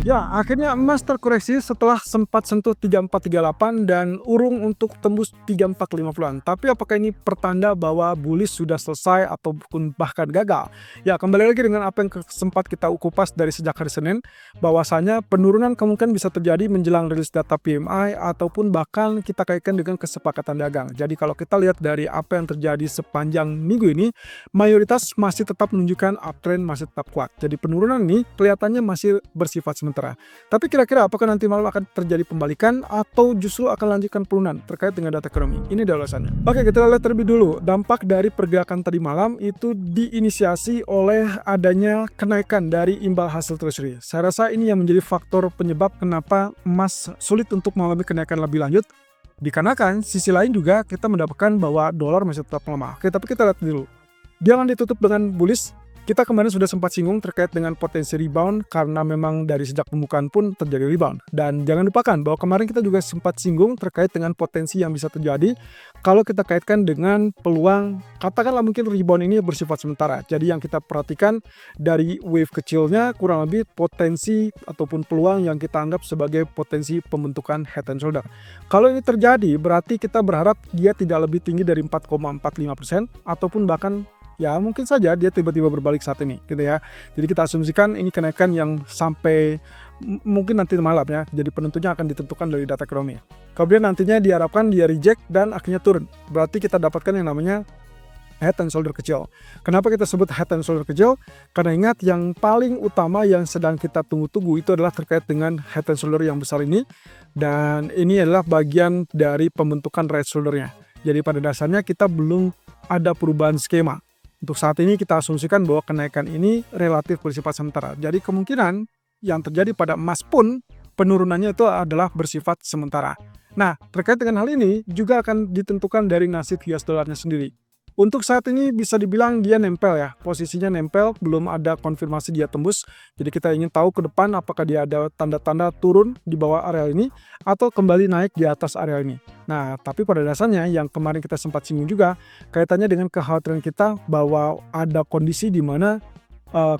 Ya, akhirnya emas terkoreksi setelah sempat sentuh 3438 dan urung untuk tembus 3450-an. Tapi apakah ini pertanda bahwa bullish sudah selesai ataupun bahkan gagal? Ya, kembali lagi dengan apa yang sempat kita kupas dari sejak hari Senin, bahwasanya penurunan kemungkinan bisa terjadi menjelang rilis data PMI ataupun bahkan kita kaitkan dengan kesepakatan dagang. Jadi kalau kita lihat dari apa yang terjadi sepanjang minggu ini, mayoritas masih tetap menunjukkan uptrend, masih tetap kuat. Jadi penurunan ini kelihatannya masih bersifat sementara. Tapi kira-kira apakah nanti malam akan terjadi pembalikan atau justru akan lanjutkan penurunan terkait dengan data ekonomi? Ini adalah alasannya. Oke, kita lihat terlebih dulu. Dampak dari pergerakan tadi malam itu diinisiasi oleh adanya kenaikan dari imbal hasil treasury. Saya rasa ini yang menjadi faktor penyebab kenapa emas sulit untuk mengalami kenaikan lebih lanjut. Dikarenakan sisi lain juga kita mendapatkan bahwa dolar masih tetap melemah. Oke, tapi kita lihat dulu. Jangan ditutup dengan bullish. Kita kemarin sudah sempat singgung terkait dengan potensi rebound karena memang dari sejak pembukaan pun terjadi rebound. Dan jangan lupakan bahwa kemarin kita juga sempat singgung terkait dengan potensi yang bisa terjadi kalau kita kaitkan dengan peluang, katakanlah mungkin rebound ini bersifat sementara. Jadi yang kita perhatikan dari wave kecilnya kurang lebih potensi ataupun peluang yang kita anggap sebagai potensi pembentukan head and shoulder. Kalau ini terjadi berarti kita berharap dia tidak lebih tinggi dari 4,45% ataupun bahkan ya mungkin saja dia tiba-tiba berbalik saat ini gitu ya. Jadi kita asumsikan ini kenaikan yang sampai mungkin nanti malam ya. Jadi penentunya akan ditentukan dari data ekonomi. Kemudian nantinya diharapkan dia reject dan akhirnya turun. Berarti kita dapatkan yang namanya head and shoulder kecil. Kenapa kita sebut head and shoulder kecil? Karena ingat yang paling utama yang sedang kita tunggu-tunggu itu adalah terkait dengan head and shoulder yang besar ini. Dan ini adalah bagian dari pembentukan right shouldernya. Jadi pada dasarnya kita belum ada perubahan skema. Untuk saat ini kita asumsikan bahwa kenaikan ini relatif bersifat sementara. Jadi kemungkinan yang terjadi pada emas pun penurunannya itu adalah bersifat sementara. Nah, terkait dengan hal ini juga akan ditentukan dari nasib US dollarnya sendiri. Untuk saat ini bisa dibilang dia nempel ya, posisinya nempel, belum ada konfirmasi dia tembus. Jadi kita ingin tahu ke depan apakah dia ada tanda-tanda turun di bawah area ini atau kembali naik di atas area ini. Nah, tapi pada dasarnya yang kemarin kita sempat singgung juga kaitannya dengan kekhawatiran kita bahwa ada kondisi di mana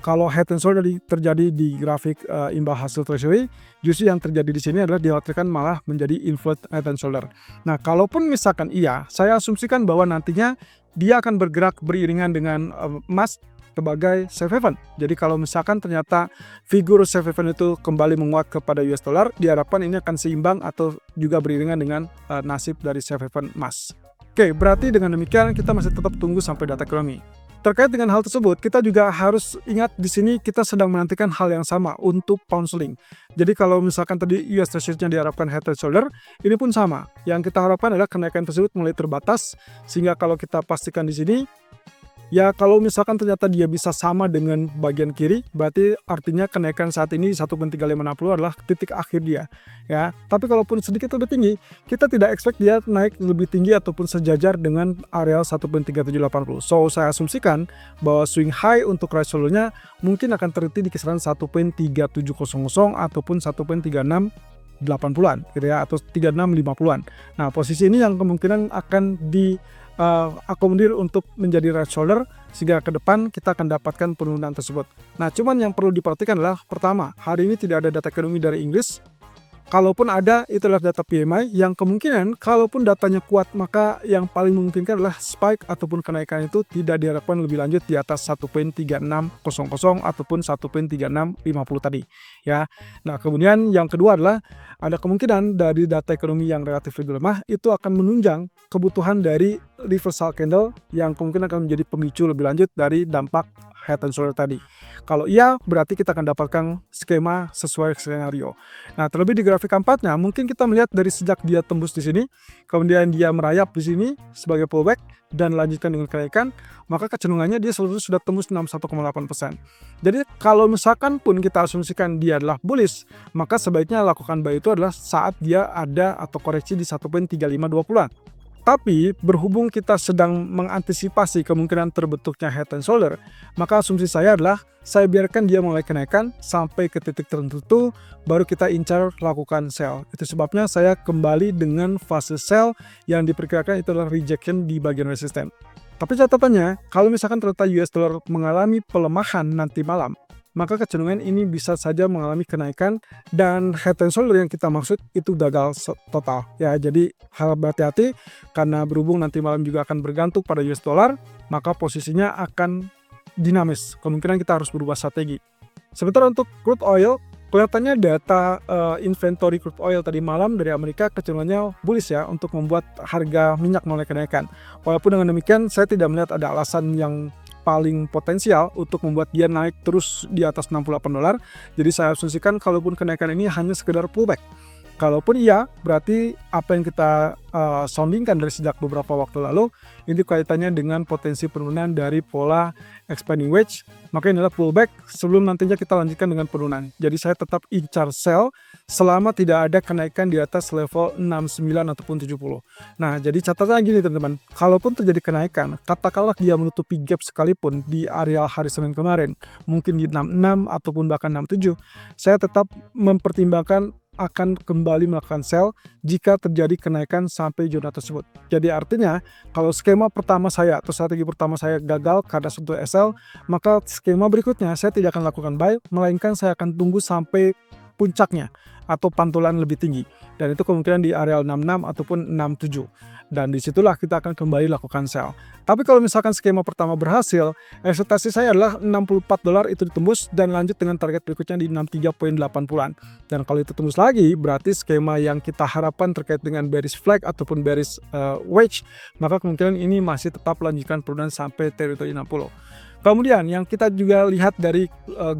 kalau head and shoulder terjadi di grafik imbal hasil treasury, justru yang terjadi di sini adalah dikhawatirkan malah menjadi inverted head and shoulder. Nah, kalaupun misalkan iya, saya asumsikan bahwa nantinya dia akan bergerak beriringan dengan emas sebagai safe haven. Jadi kalau misalkan ternyata figur safe haven itu kembali menguat kepada US dollar, diharapkan ini akan seimbang atau juga beriringan dengan nasib dari safe haven emas. Oke, berarti dengan demikian kita masih tetap tunggu sampai data ekonomi. Terkait dengan hal tersebut, kita juga harus ingat di sini kita sedang menantikan hal yang sama untuk pound sterling. Jadi kalau misalkan tadi US Treasury-nya diharapkan head and shoulder, ini pun sama. Yang kita harapkan adalah kenaikan tersebut mulai terbatas, sehingga kalau kita pastikan di sini, ya kalau misalkan ternyata dia bisa sama dengan bagian kiri, berarti artinya kenaikan saat ini 1.3560 adalah titik akhir dia. Ya, tapi kalaupun sedikit lebih tinggi, kita tidak expect dia naik lebih tinggi ataupun sejajar dengan area 1.3780. So, saya asumsikan bahwa swing high untuk right shoulder-nya mungkin akan terhenti di kisaran 1.3700 ataupun 1.3680-an gitu ya, atau 3650-an. Nah, posisi ini yang kemungkinan akan akomodir untuk menjadi right shoulder sehingga ke depan kita akan dapatkan penurunan tersebut. Nah, cuman yang perlu diperhatikan adalah pertama, hari ini tidak ada data ekonomi dari Inggris. Kalaupun ada, itu adalah data PMI yang kemungkinan kalaupun datanya kuat, maka yang paling memungkinkan adalah spike ataupun kenaikan itu tidak diharapkan lebih lanjut di atas 1.3600 ataupun 1.3650 tadi ya. Nah, kemudian yang kedua adalah ada kemungkinan dari data ekonomi yang relatif lebih lemah itu akan menunjang kebutuhan dari reversal candle yang kemungkinan akan menjadi pemicu lebih lanjut dari dampak head and shoulder tadi. Kalau iya, berarti kita akan dapatkan skema sesuai skenario. Nah, terlebih di grafik keempatnya, mungkin kita melihat dari sejak dia tembus di sini, kemudian dia merayap di sini sebagai pullback dan lanjutkan dengan kenaikan, maka kecenderungannya dia selalu sudah tembus 61,8%. Jadi kalau misalkan pun kita asumsikan dia adalah bullish, maka sebaiknya lakukan buy itu adalah saat dia ada atau koreksi di 1.3520-an. Tapi berhubung kita sedang mengantisipasi kemungkinan terbentuknya head and shoulder, maka asumsi saya adalah saya biarkan dia mulai kenaikan sampai ke titik tertentu, baru kita incar lakukan sell. Itu sebabnya saya kembali dengan fase sell yang diperkirakan itu adalah rejection di bagian resisten. Tapi catatannya, kalau misalkan ternyata US dollar mengalami pelemahan nanti malam, maka kecenderungan ini bisa saja mengalami kenaikan dan head and shoulder yang kita maksud itu gagal total ya. Jadi harap berhati-hati karena berhubung nanti malam juga akan bergantung pada US dollar, maka posisinya akan dinamis. Kemungkinan kita harus berubah strategi. Sementara untuk crude oil, kelihatannya data inventory crude oil tadi malam dari Amerika kecenderungannya bullish ya untuk membuat harga minyak mulai kenaikan. Walaupun dengan demikian saya tidak melihat ada alasan yang paling potensial untuk membuat dia naik terus di atas $68. Jadi saya asumsikan kalaupun kenaikan ini hanya sekedar pullback. Kalaupun iya, berarti apa yang kita soundingkan dari sejak beberapa waktu lalu, ini kaitannya dengan potensi penurunan dari pola expanding wedge, maka ini adalah pullback sebelum nantinya kita lanjutkan dengan penurunan. Jadi saya tetap incar sell selama tidak ada kenaikan di atas level 69 ataupun 70. Nah, jadi catatannya gini teman-teman, kalaupun terjadi kenaikan, katakanlah dia menutupi gap sekalipun di area hari Senin kemarin, mungkin di 66 ataupun bahkan 67, saya tetap mempertimbangkan akan kembali melakukan sell jika terjadi kenaikan sampai zona tersebut. Jadi artinya kalau skema pertama saya atau strategi pertama saya gagal karena sentuh SL, maka skema berikutnya saya tidak akan lakukan buy, melainkan saya akan tunggu sampai puncaknya atau pantulan lebih tinggi. Dan itu kemungkinan di area 66 ataupun 67. Dan disitulah kita akan kembali lakukan sell. Tapi kalau misalkan skema pertama berhasil, ekspektasi saya adalah $64 itu ditembus dan lanjut dengan target berikutnya di 63.80-an. Dan kalau itu tembus lagi, berarti skema yang kita harapkan terkait dengan bearish flag ataupun bearish wedge, maka kemungkinan ini masih tetap lanjutkan penurunan sampai teritori 60. Kemudian yang kita juga lihat dari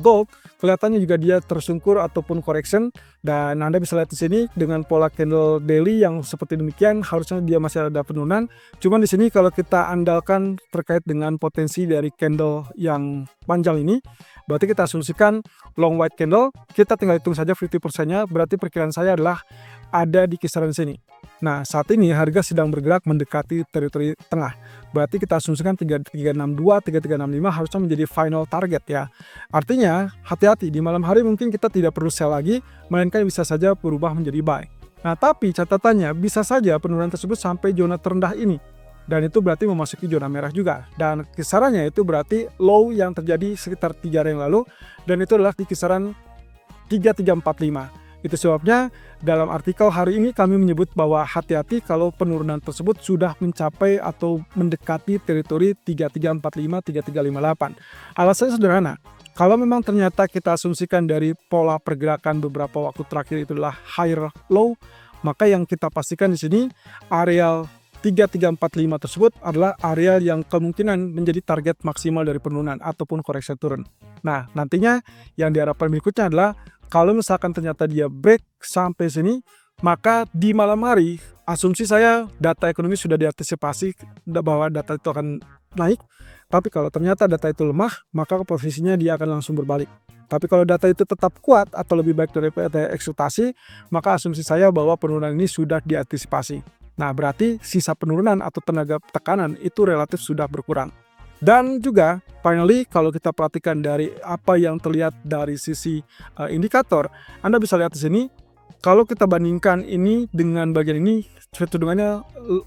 gold, kelihatannya juga dia tersungkur ataupun correction, dan Anda bisa lihat di sini dengan pola candle daily yang seperti demikian, harusnya dia masih ada penurunan. Cuman di sini kalau kita andalkan terkait dengan potensi dari candle yang panjang ini, berarti kita asumsikan long white candle, kita tinggal hitung saja 50%-nya, berarti perkiraan saya adalah ada di kisaran sini. Nah, saat ini harga sedang bergerak mendekati teritori tengah. Berarti kita asumsikan 3362, 3365 harusnya menjadi final target ya. Artinya, hati-hati di malam hari mungkin kita tidak perlu sell lagi, melainkan bisa saja berubah menjadi buy. Nah, tapi catatannya bisa saja penurunan tersebut sampai zona terendah ini. Dan itu berarti memasuki zona merah juga. Dan kisarannya itu berarti low yang terjadi sekitar 3 hari yang lalu, dan itu adalah di kisaran 3345. Itu sebabnya dalam artikel hari ini kami menyebut bahwa hati-hati kalau penurunan tersebut sudah mencapai atau mendekati teritori 3345, 3358. Alasannya sederhana. Kalau memang ternyata kita asumsikan dari pola pergerakan beberapa waktu terakhir itu adalah higher low, maka yang kita pastikan di sini areal 3345 tersebut adalah area yang kemungkinan menjadi target maksimal dari penurunan ataupun koreksi turun. Nah, nantinya yang diharapkan berikutnya adalah kalau misalkan ternyata dia break sampai sini, maka di malam hari asumsi saya data ekonomi sudah diantisipasi bahwa data itu akan naik. Tapi kalau ternyata data itu lemah, maka posisinya dia akan langsung berbalik. Tapi kalau data itu tetap kuat atau lebih baik daripada ekspektasi, maka asumsi saya bahwa penurunan ini sudah diantisipasi. Nah, berarti sisa penurunan atau tenaga tekanan itu relatif sudah berkurang. Dan juga finally kalau kita perhatikan dari apa yang terlihat dari sisi indikator, Anda bisa lihat di sini kalau kita bandingkan ini dengan bagian ini cenderungannya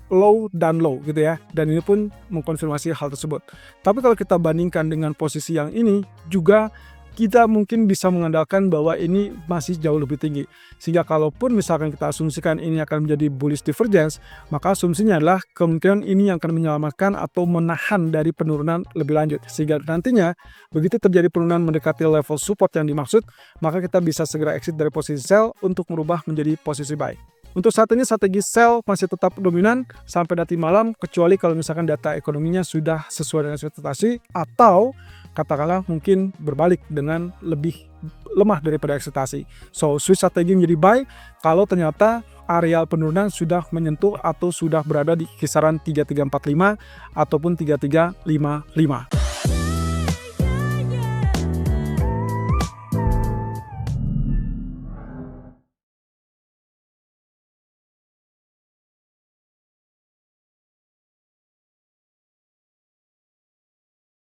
low dan low gitu ya, dan ini pun mengkonfirmasi hal tersebut. Tapi kalau kita bandingkan dengan posisi yang ini juga kita mungkin bisa mengandalkan bahwa ini masih jauh lebih tinggi. Sehingga kalaupun misalkan kita asumsikan ini akan menjadi bullish divergence, maka asumsinya adalah kemungkinan ini yang akan menyelamatkan atau menahan dari penurunan lebih lanjut. Sehingga nantinya begitu terjadi penurunan mendekati level support yang dimaksud, maka kita bisa segera exit dari posisi sell untuk merubah menjadi posisi buy. Untuk saat ini strategi sell masih tetap dominan sampai nanti malam, kecuali kalau misalkan data ekonominya sudah sesuai dengan ekspektasi atau katakanlah mungkin berbalik dengan lebih lemah daripada ekspektasi. So, switch strategi menjadi buy kalau ternyata areal penurunan sudah menyentuh atau sudah berada di kisaran 3345 ataupun 3355.